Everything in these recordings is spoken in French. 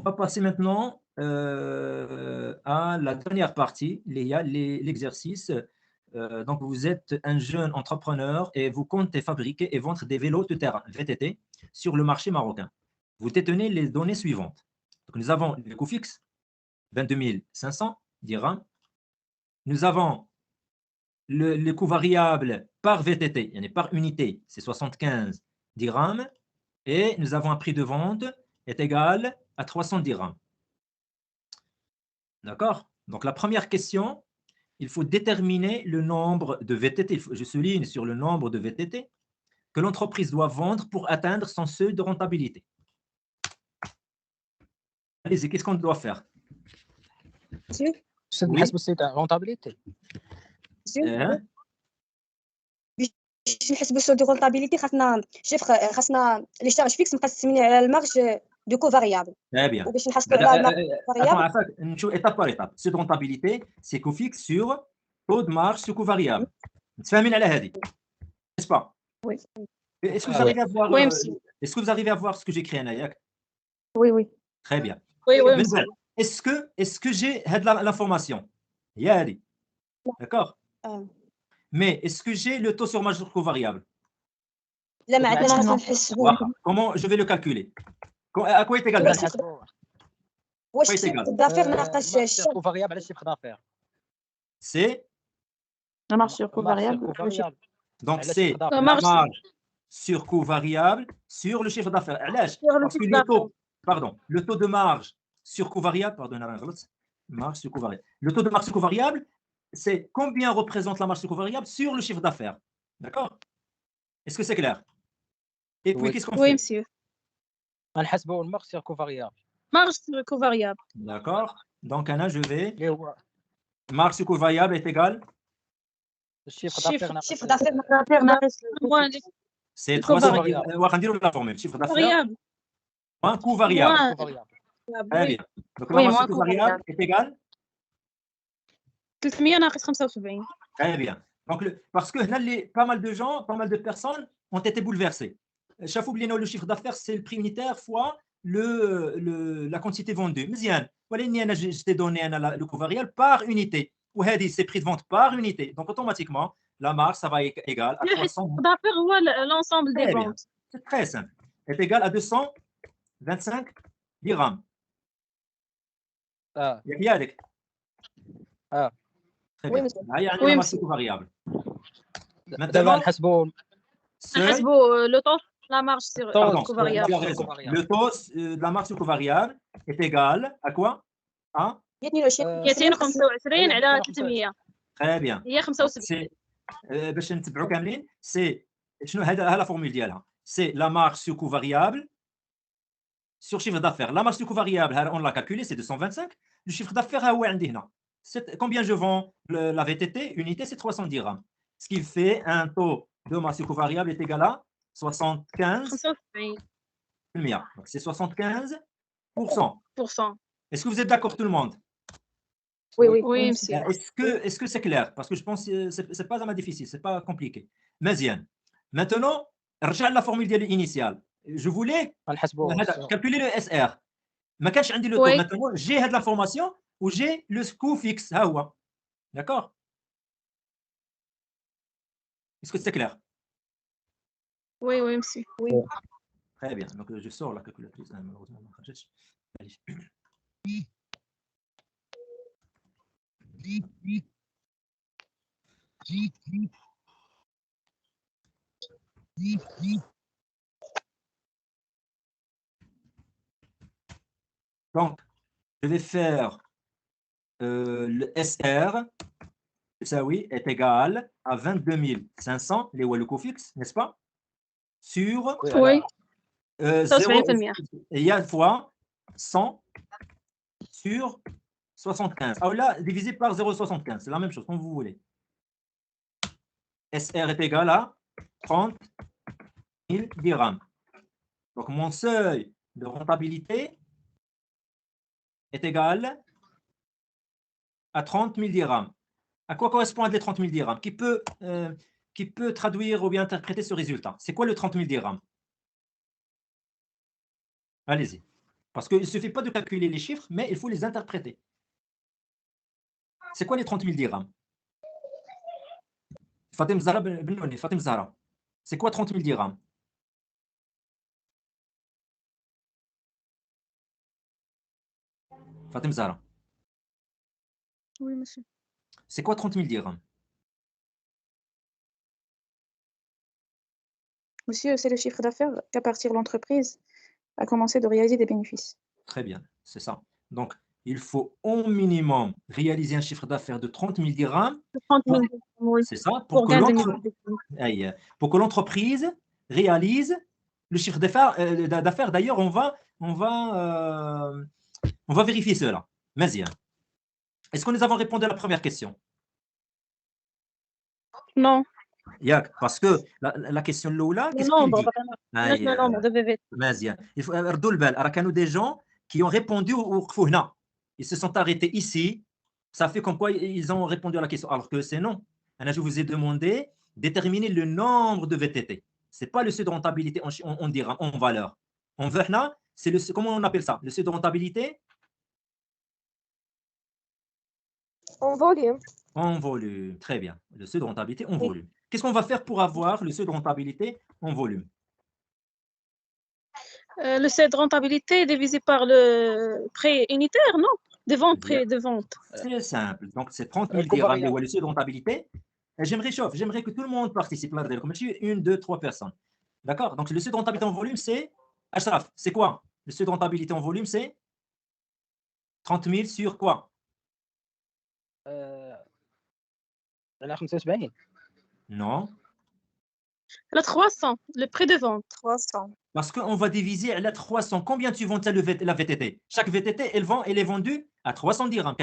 va passer maintenant à la dernière partie, l'exercice. Donc, vous êtes un jeune entrepreneur et vous comptez fabriquer et vendre des vélos tout terrain, VTT, sur le marché marocain. Vous détenez les données suivantes. Donc, nous avons le coût fixe, 22 500 dirhams. Nous avons le coût variable par VTT, par unité, c'est 75 dirhams. Et nous avons un prix de vente est égal à 300 dirhams. D'accord? Donc, la première question, il faut déterminer le nombre de VTT. Je souligne sur le nombre de VTT que l'entreprise doit vendre pour atteindre son seuil de rentabilité. Allez-y, qu'est-ce qu'on doit faire? باش نحسبوا السيت رونتابيليتي باش نحسبوا السو دو رونتابيليتي خاصنا لي شارج فيكس مقسمين على المارج دو كو فاريابل. Très bien. وباش نحصلوا على المارج فاريابل نشوف étape par étape. Seuil de rentabilité, c'est coût fixe sur taux de marge sur coût variable. متفاهمين على هذه؟ N'est-ce pas? Oui. Est-ce que vous arrivez à voir Oui, monsieur. Est-ce que vous arrivez à voir ce que j'écris à Nayak? Oui, oui. Très bien. Oui, oui, monsieur. Est-ce que j'ai l'information? Yadi. D'accord? Mais est-ce que j'ai le taux sur marge sur coût variable? لا ما عندناش خاصنا نحسبوا. Comment je vais le calculer? À quoi est égal? واش الشيفر دافير ناقص الشيفر فاريابل على الشيفر دافير C'est la marge sur coût variable. donc c'est la marge sur coût variable sur le chiffre d'affaires. Parce que le taux de marge sur coût variable, marge sur coût variable. Le taux de marge sur coût variable, c'est combien représente la marge sur coût variable sur le chiffre d'affaires. D'accord? Est-ce que c'est clair? Et puis, qu'est-ce qu'on fait? Oui, monsieur. غنحسبوا المارج sur coût variable. Marge sur coût variable. D'accord. Donc, Anna, je vais. Marge sur coût variable est égal. الشيفر دافير ناقص C'est 300. On va dire la formule. Chiffre d'affaires. Moins coût variable. Très bien. Donc, la marge sur coût variable est égale. 300 ناقص 75. Très bien. Donc, parce que là, pas mal de gens, pas mal de personnes ont été bouleversées. Chaque fois, le chiffre d'affaires, c'est le prix unitaire fois la quantité vendue. Mais je t'ai donné le coût variable par unité. Ou c'est prix de vente par unité. Donc, automatiquement, la marge, ça va être égal à 300. Le d'affaires ou l'ensemble des ventes. C'est très simple. Est égal à 225 dirhams. Il y a des. Très bien. Là, il y a une marge sur coût variable. Maintenant, نحسبوا le taux la marge sur coût variable. Le taux de la marge sur coût variable est égal à quoi? À 225 على 300. Très bien. هي 75. باش نتبعوا كاملين سي شنو هذا لا فورمول ديالها سي لا مارج سو كو فاريابل sur chiffre d'affaires. La marge sur coût variable, on l'a calculé, c'est 225. Le chiffre d'affaires, combien je vends la VTT? Unité, c'est 300 dirhams. Ce qui fait un taux de marge sur coût variable est égal à 75. Donc, c'est 75%. Est-ce que vous êtes d'accord, tout le monde? Oui, oui, oui, monsieur. Est-ce que c'est clair? Parce que je pense que ce n'est pas vraiment difficile, ce n'est pas compliqué. Maintenant, regarde la formule initiale. Je voulais calculer le SR. Mais quand j'ai le taux, maintenant, j'ai l'information ou j'ai le coût fixe. D'accord? Est-ce que c'est clair? Oui, oui, monsieur. Oui. Très bien. Donc, je sors la calculatrice. Malheureusement, allez. Donc, je vais faire le SR, ça oui, est égal à 22 500, les le coût fixe, n'est-ce pas? Sur 0, il y a fois 100 sur 75. Alors là, divisé par 0,75, c'est la même chose, comme vous voulez. SR est égal à 30 000 dirhams. Donc, mon seuil de rentabilité est égal à 30 000 dirhams. À quoi correspondent les 30 000 dirhams? Qui peut traduire ou bien interpréter ce résultat? C'est quoi le 30 000 dirhams? Allez-y. Parce qu'il ne suffit pas de calculer les chiffres, mais il faut les interpréter. C'est quoi les 30 000 dirhams? Fatim Zahra Benouni, Fatim Zahra. C'est quoi 30 000 dirhams? Fatim Zahra. Oui, monsieur. C'est quoi 30 000 dirhams? Monsieur, c'est le chiffre d'affaires qu'à partir de l'entreprise a commencé de réaliser des bénéfices. Très bien, c'est ça. Donc, il faut au minimum réaliser un chiffre d'affaires de 30 000 dirhams. 30 000, oui, C'est ça, pour gain de niveau. pour que l'entreprise réalise le chiffre d'affaires. D'ailleurs, on va vérifier cela. Mazia. Est-ce que nous avons répondu à la première question? Non, Yak, parce que la question là, le qu'est-ce qu'il nombre, dit? le nombre de VVT. Mazia. Il faut ردوا البال. راه كانوا des gens qui ont répondu وقفوا هنا. Ils se sont arrêtés ici. Ça fait comme quoi ils ont répondu à la question. Alors que c'est non. Je vous ai demandé déterminer le nombre de VTT. Ce n'est pas le seuil de rentabilité on dira en valeur. On veut là, c'est le, comment on appelle ça? Le seuil de rentabilité En volume. en volume. Très bien. Le seuil de rentabilité en volume. Qu'est-ce qu'on va faire pour avoir le seuil de rentabilité en volume? Le seuil de rentabilité est divisé par le prix unitaire, non? De vente, prix de vente. C'est simple. Donc, c'est 30 000 dirhams, le seuil de rentabilité. J'aimerais que tout le monde participe là, comme je suis une, deux, trois personnes. D'accord? Donc, le seuil de rentabilité en volume, c'est Ashraf, c'est quoi? Le seuil de rentabilité en volume, c'est 30 000 sur quoi? على 75 Non. La 300, le prix de vente. 300. Parce qu'on va diviser la 300. Combien tu vends la VTT? Chaque VTT, elle est vendue à 300 dirhams.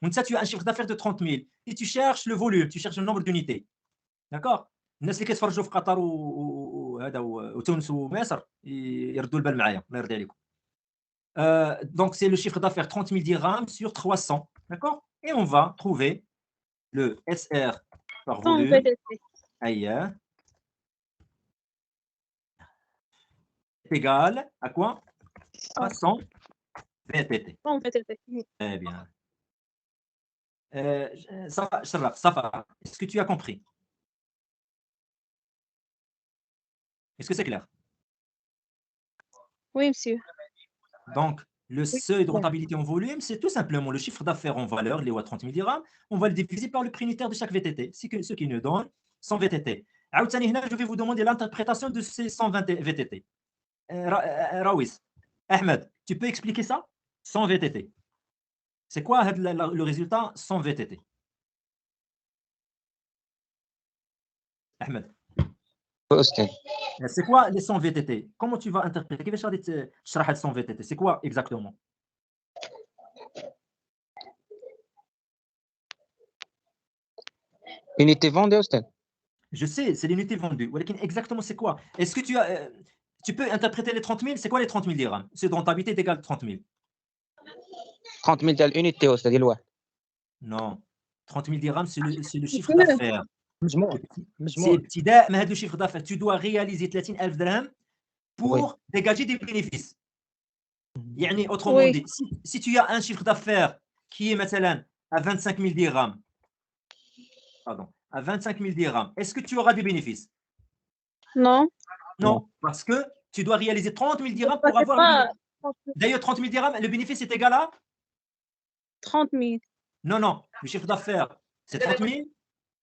Donc, ça, tu as un chiffre d'affaires de 30 000. Et tu cherches le volume, tu cherches le nombre d'unités. D'accord? الناس اللي كيتفرجوا في قطر وهذا وتونس ومصر يردوا البال معايا الله يرضي عليكم. Donc, c'est le chiffre d'affaires 30 000 dirhams sur 300. D'accord? Et on va trouver le SR par volume. Aïe. Égal à quoi? 300 VTT. Très bien. Safa, est-ce que tu as compris? Est-ce que c'est clair? Oui, monsieur. Donc, le seuil de rentabilité en volume, c'est tout simplement le chiffre d'affaires en valeur, les 30 000 dirhams, on va le diviser par le prix unitaire de chaque VTT, ce qui nous donne 100 VTT. Je vais vous demander l'interprétation de ces 120 VTT. Raouis, Ahmed, tu peux expliquer ça? 100 VTT. C'est quoi le résultat 100 VTT? Ahmed. C'est quoi les 100 VTT? Comment tu vas interpréter? كيفاش غادي تشرح هاد 100 VTT? C'est quoi exactement? unité vendue أستاذ. Je sais, c'est l'unité vendue. Exactement, c'est quoi? Est-ce que tu peux interpréter les 30 000? C'est quoi les 30 000 dirhams? C'est de rentabilité est égal à 30 000. 30 000 تاع الunité أستاذ ديال الواحد. Non. 30 000 dirhams, c'est le chiffre d'affaires. مجموع. C'est ابتداء من هذا chiffre d'affaires. Tu dois réaliser 30 000 dirhams pour dégager des bénéfices. يعني, autrement dit, si tu as un chiffre d'affaires qui est مثلا à 25 000 dirhams, pardon, à 25 000 dirhams, est-ce que tu auras des bénéfices? Non. Non, parce que tu dois réaliser 30 000 dirhams pour avoir le bénéfice. D'ailleurs, 30 000 dirhams, le bénéfice est égal à 30 000. Non, le chiffre d'affaires, c'est 30 000.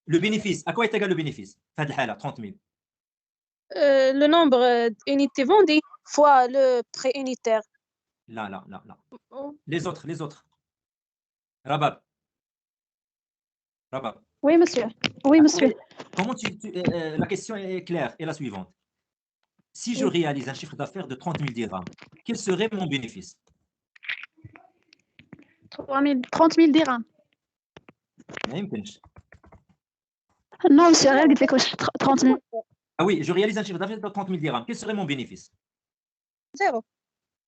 Le bénéfice, à quoi est égal le bénéfice? 30 000. Le nombre d'unités vendues fois le prix unitaire. Là. Les autres. Rabab. Oui, monsieur. Oui, monsieur. Comment la question est claire et la suivante. Si je réalise un chiffre d'affaires de 30 000 dirhams, quel serait mon bénéfice? 30 000 dirhams. Non, monsieur, rien, قلت لك واش 30 000. Ah oui, je réalise un chiffre d'affaires de 30 000 dirhams. Quel serait mon bénéfice? 0.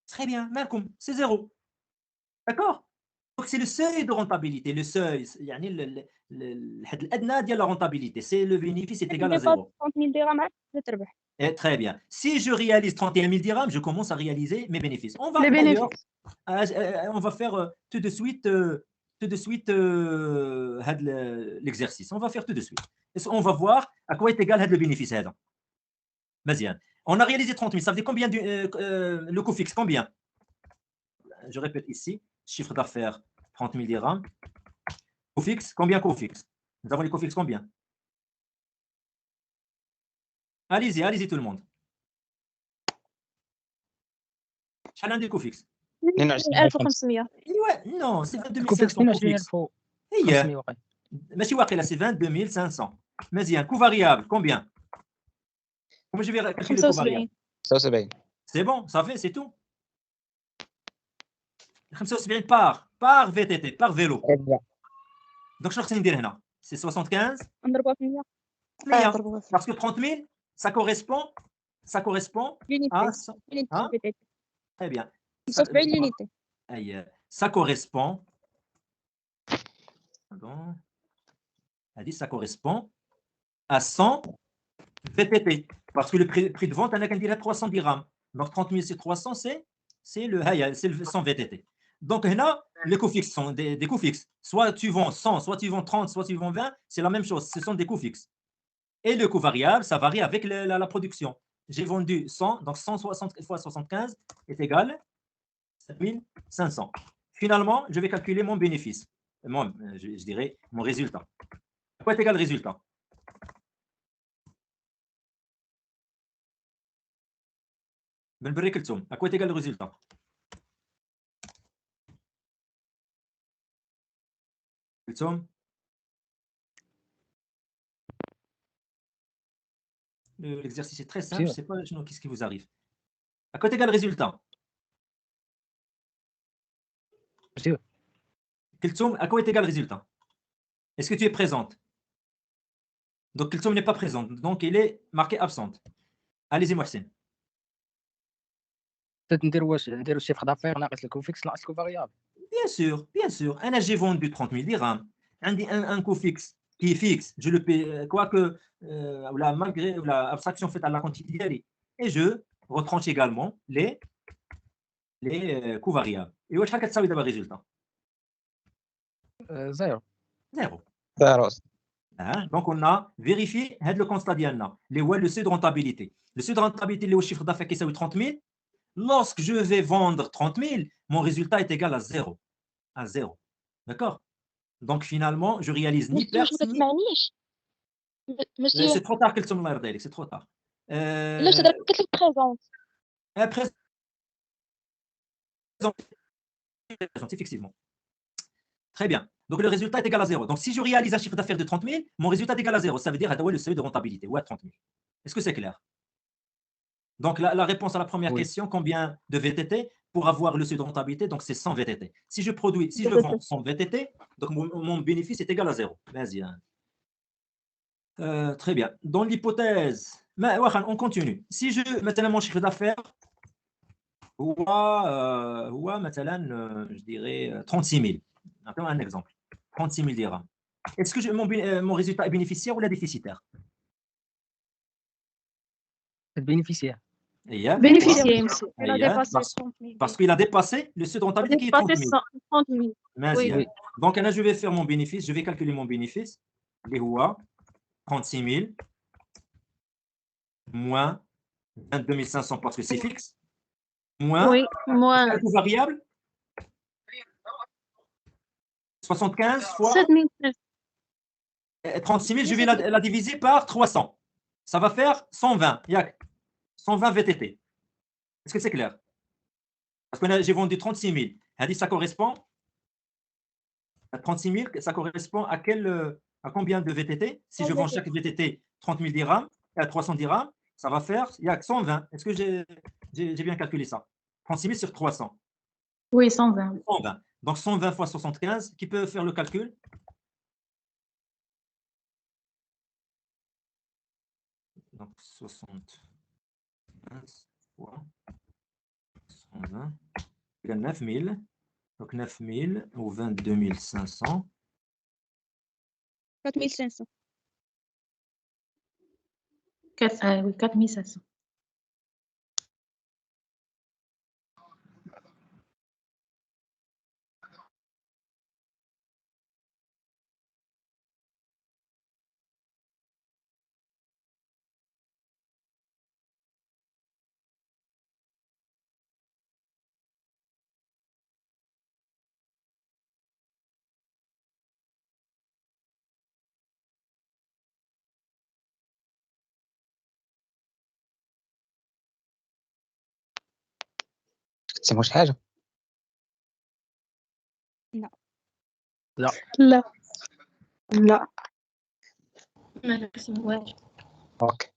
Très bien, Malcolm, c'est 0. D'accord? Donc, c'est le seuil de rentabilité. Le seuil, يعني الحد الأدنى ديال la rentabilité. C'est le bénéfice est égal à 0. 30 000 درهم تربح. Et très bien. Si je réalise 31 000 dirhams, je commence à réaliser mes bénéfices. On va Les d'ailleurs, bénéfices. on va faire tout de suite l'exercice. On va faire tout de suite. On va voir à quoi est égal le bénéfice. Vas-y. On a réalisé 30 000. Ça veut dire combien le coût fixe? Combien? Je répète ici. Chiffre d'affaires 30 000 dirhams. Coût fixe? Combien coût fixe? Nous avons les coûts fixes combien? Allez-y, allez-y tout le monde. شحال عندي الكو فيكس؟ 1500. Non, c'est 22 الكو فيكس 500 22,500 هي واقيلا. ماشي واقيلا, c'est 22 500. مزيان. Coût variable, combien? Comment je vais calculer le coût variable? 75. C'est bon, ça fait, c'est tout. 75 par VTT, par vélo. Donc, je vais dire هنا, c'est 75 نضربوها في 100. 100. Parce que 30 000, ça correspond à... Hein? Très bien. 75 l'unité. Ça correspond... Pardon. Elle dit ça correspond à 100 VTT. Parce que le prix de vente, on a qu'à dire 300 dirhams. Donc 30 000 c'est 300, c'est le 100 VTT. Donc là, les coûts fixes sont des coûts fixes. Soit tu vends 100, soit tu vends 30, soit tu vends 20, c'est la même chose. Ce sont des coûts fixes. Et le coût variable, ça varie avec la production. J'ai vendu 100, donc 160 fois 75 est égal à 7 500. Finalement, je vais calculer mon bénéfice. Je dirais mon résultat. À quoi est égal le résultat? À quoi est égal le résultat? L'exercice est très simple, je ne sais pas qu'est-ce qui vous arrive. À quoi est égal le résultat? À quoi est égal le résultat? Est-ce que tu es présente? Donc, Kelsom n'est pas présente, donc il est marqué absente. Allez-y, Mohsen. نديروا الشيفر دافير ناقص الكو فيكس ناقص الكو فاريابل. Bien sûr, bien sûr. J'ai vendu 30 000 dirhams. Un coût fixe qui est fixe. Je le paie, quoique, malgré l'abstraction faite à la quantité. Et je retranche également les coûts variables. Et où est-ce que ça veut dire le résultat? Zéro. Donc, on a vérifié le constat d'Yanna. Le seuil de rentabilité. Le seuil de rentabilité, le chiffre d'affaires qui est 30 000. Lorsque je vais vendre 30 000, mon résultat est égal à 0. À 0. D'accord? Donc, finalement, je réalise ni perte, ni... C'est trop tard qu'elle tombe là, c'est trop tard. لا je قلت لك présente. Présente, effectivement. Très bien. Donc, le résultat est égal à 0. Donc, si je réalise un chiffre d'affaires de 30 000, mon résultat est égal à 0. Ça veut dire le seuil de rentabilité. Ouais, 30 000. Est-ce que c'est clair? Donc, la réponse à la première question, combien de VTT pour avoir le seuil de rentabilité? Donc, c'est 100 VTT. Si je vends 100 VTT, donc mon bénéfice est égal à 0. Vas-y. Très bien. Dans l'hypothèse, on continue. Si maintenant mon chiffre d'affaires, je dirais 36 000. Un exemple. 36 000 dirhams. Est-ce que mon résultat est bénéficiaire ou la déficitaire? Bénéficiaire. Bénéficiaire. Parce qu'il a dépassé le seuil de rentabilité qui est 30 000. 30 000. Oui. Donc, là, je vais faire mon bénéfice. Je vais calculer mon bénéfice. 36 000 moins 22 500 parce que c'est fixe. Moins le coût variable. 75 fois 36 000, je vais la diviser par 300. Ça va faire 120. 120 VTT. Est-ce que c'est clair? Parce que j'ai vendu 36 000. Elle dit ça correspond à 36 000, ça correspond à combien de VTT? Si je vends chaque VTT 30 000 dirhams, à 300 dirhams, ça va faire 120. Est-ce que j'ai bien calculé ça? 36 000 sur 300. Oui, 120. 120. Donc 120 fois 75, qui peut faire le calcul? Donc 75 fois 120, il y a 9 000. Donc 9000 ou 22 500. 4500. 4500. تسموش حاجة؟ لا لا لا ما نقسموهاش. اوكي.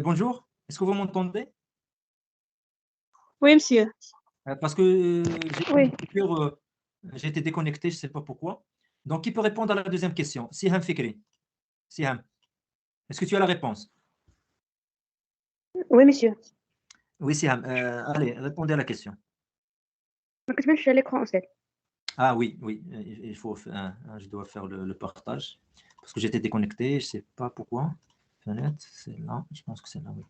Bonjour, est-ce que vous m'entendez? Oui, monsieur. Parce que Oui. j'ai été déconnecté, je ne sais pas pourquoi. Donc, qui peut répondre à la deuxième question? Siham Fikri. Siham, est-ce que tu as la réponse? Oui, monsieur. Oui, Siham. Allez, répondez à la question. ما كتبانش على l'écran en fait. Ah oui, oui, il faut, je dois faire le partage. Parce que j'étais déconnecté, je ne sais pas pourquoi. Fenêtre, c'est là, je pense que c'est là, oui.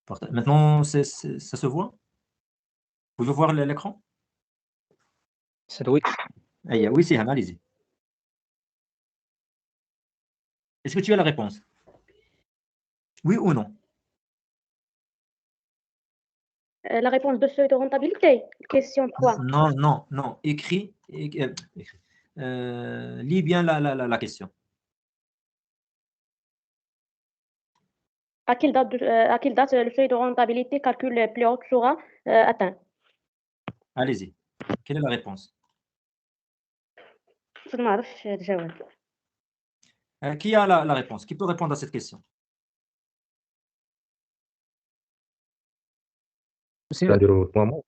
Partage. Maintenant, ça se voit? Vous pouvez voir l'écran? Oui. Oui, Siham, allez-y. Est-ce que tu as la réponse? Oui ou non? La réponse de seuil de rentabilité. Question 3. Non, non, non. Écris. Lis bien la question. À quelle date le seuil de rentabilité calcul plus haut sera atteint? Allez-y. Quelle est la réponse? ما نعرفش الجواب. Qui a la réponse? Qui peut répondre à cette question? C'est-à-dire 3 mois.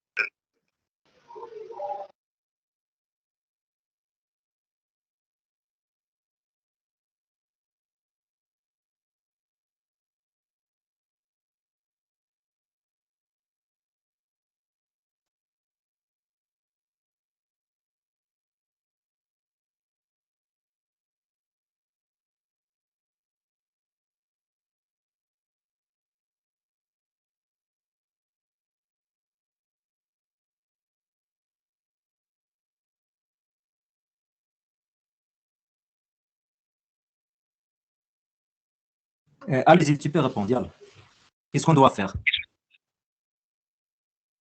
Allez-y, tu peux répondre. Yalla. Qu'est-ce qu'on doit faire?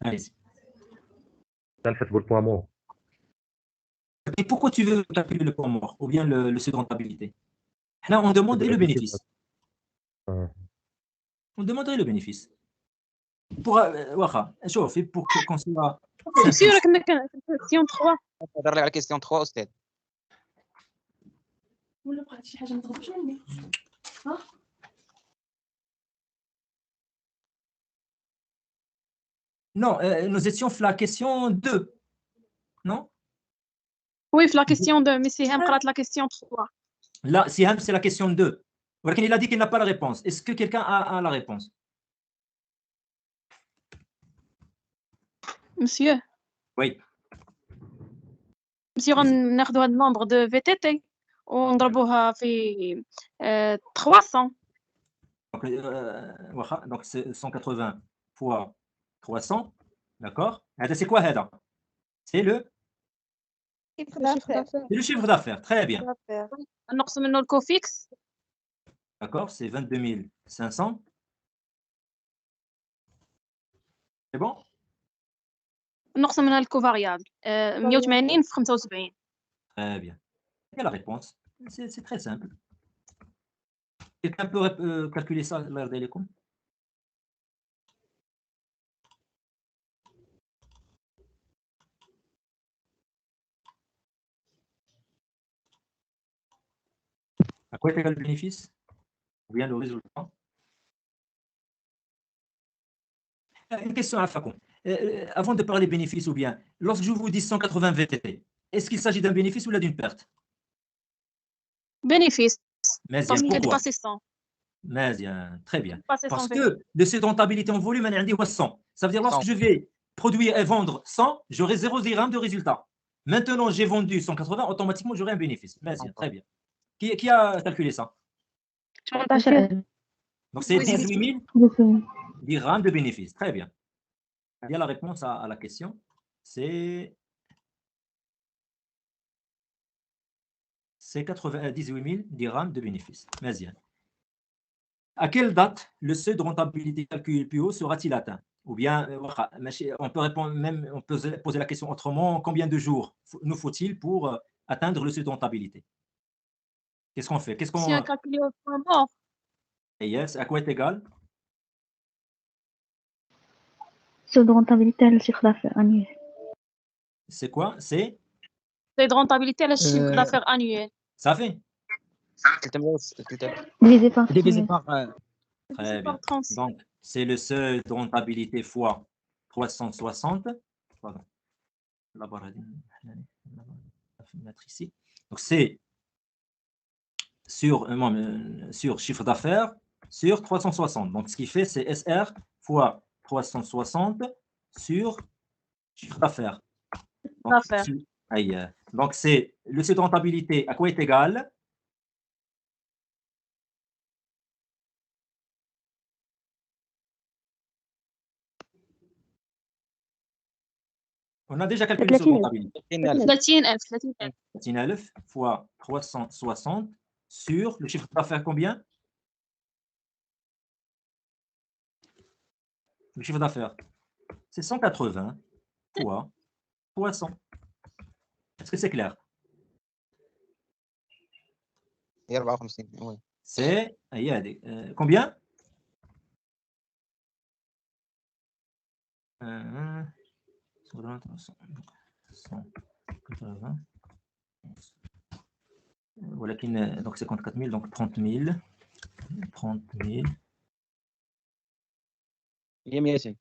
Allez-y. تنحسبوا البوان مور. Et pourquoi tu veux calculer le point mort ou bien le seuil de rentabilité? Là, on demanderait le bénéfice. On demanderait le bénéfice. Pour qu'on soit Monsieur, simple. راك كان question 3. نهضر لك على كيستيون 3 أستاذ. ولا بقات شي حاجة ما تغضبش مني. Non, nous étions sur la question 2. Non? Oui, في la question 2. Mais c'est قرات la question 3. Là, Siham, c'est la question 2. Il a dit qu'il n'a pas la réponse. Est-ce que quelqu'un a la réponse? Monsieur, Oui. monsieur, غناخدو هاد النومبر دو VTT ونضربوها في 300. Donc c'est 180 fois 300. D'accord? C'est quoi, Heda? C'est le chiffre d'affaires. Très bien. نقص منه الكوفيكس. D'accord? C'est 22 500. C'est bon? نقص منها الكوفاريابل 180 في 75. Très bien. Quelle est la réponse? C'est très simple. Quelqu'un peut calculer ça, l'air d'élecom? À quoi est égal le bénéfice? Ou bien le résultat? Une question à Facon. Avant de parler bénéfice, ou bien, lorsque je vous dis 180 VTT, est-ce qu'il s'agit d'un bénéfice ou d'une perte? bénéfice. Mais Parce qu'il a pourquoi? dépassé 100. Mais bien, très bien. Dépassé Parce 100 que de cette rentabilité en volume, elle est 100. Ça veut dire lorsque je vais produire et vendre 100, j'aurai 0 dirham de résultat. Maintenant, j'ai vendu 180, automatiquement, j'aurai un bénéfice. Mais bien, très bien. Qui a calculé ça? 18,000. Donc, c'est Oui, 18 000 dirhams de bénéfice. Très bien. Eh bien, la réponse à la question, c'est 18 000 dirhams de bénéfice. Mais bien. À quelle date le seuil de rentabilité calculé plus haut sera-t-il atteint? Ou bien, on peut répondre même, on peut poser la question autrement, combien de jours nous faut-il pour atteindre le seuil de rentabilité? Qu'est-ce qu'on fait? Si on calcule au point mort. Yes, à quoi est égal? Seuil de rentabilité le chiffre d'affaires annuel. C'est quoi? C'est Seuil de rentabilité le chiffre d'affaires annuel. ça fait? Divisé par divisé 100. par Très bien. 36. Donc, c'est le seuil de rentabilité fois 360. Pardon. Ici. Donc, c'est sur chiffre d'affaires sur 360. Donc, ce qui fait, c'est SR fois 360 sur chiffre d'affaires. Donc, c'est le seuil de rentabilité à quoi est égal? On a déjà calculé ce rentabilité. 30,000. 30 000 fois 360 sur le chiffre d'affaires combien? Le chiffre d'affaires, c'est 180 fois 300. Est-ce que c'est clair? 54 oui. C'est combien? 180. Voilà, donc 54 000, donc 30 000. 30 000. هي 200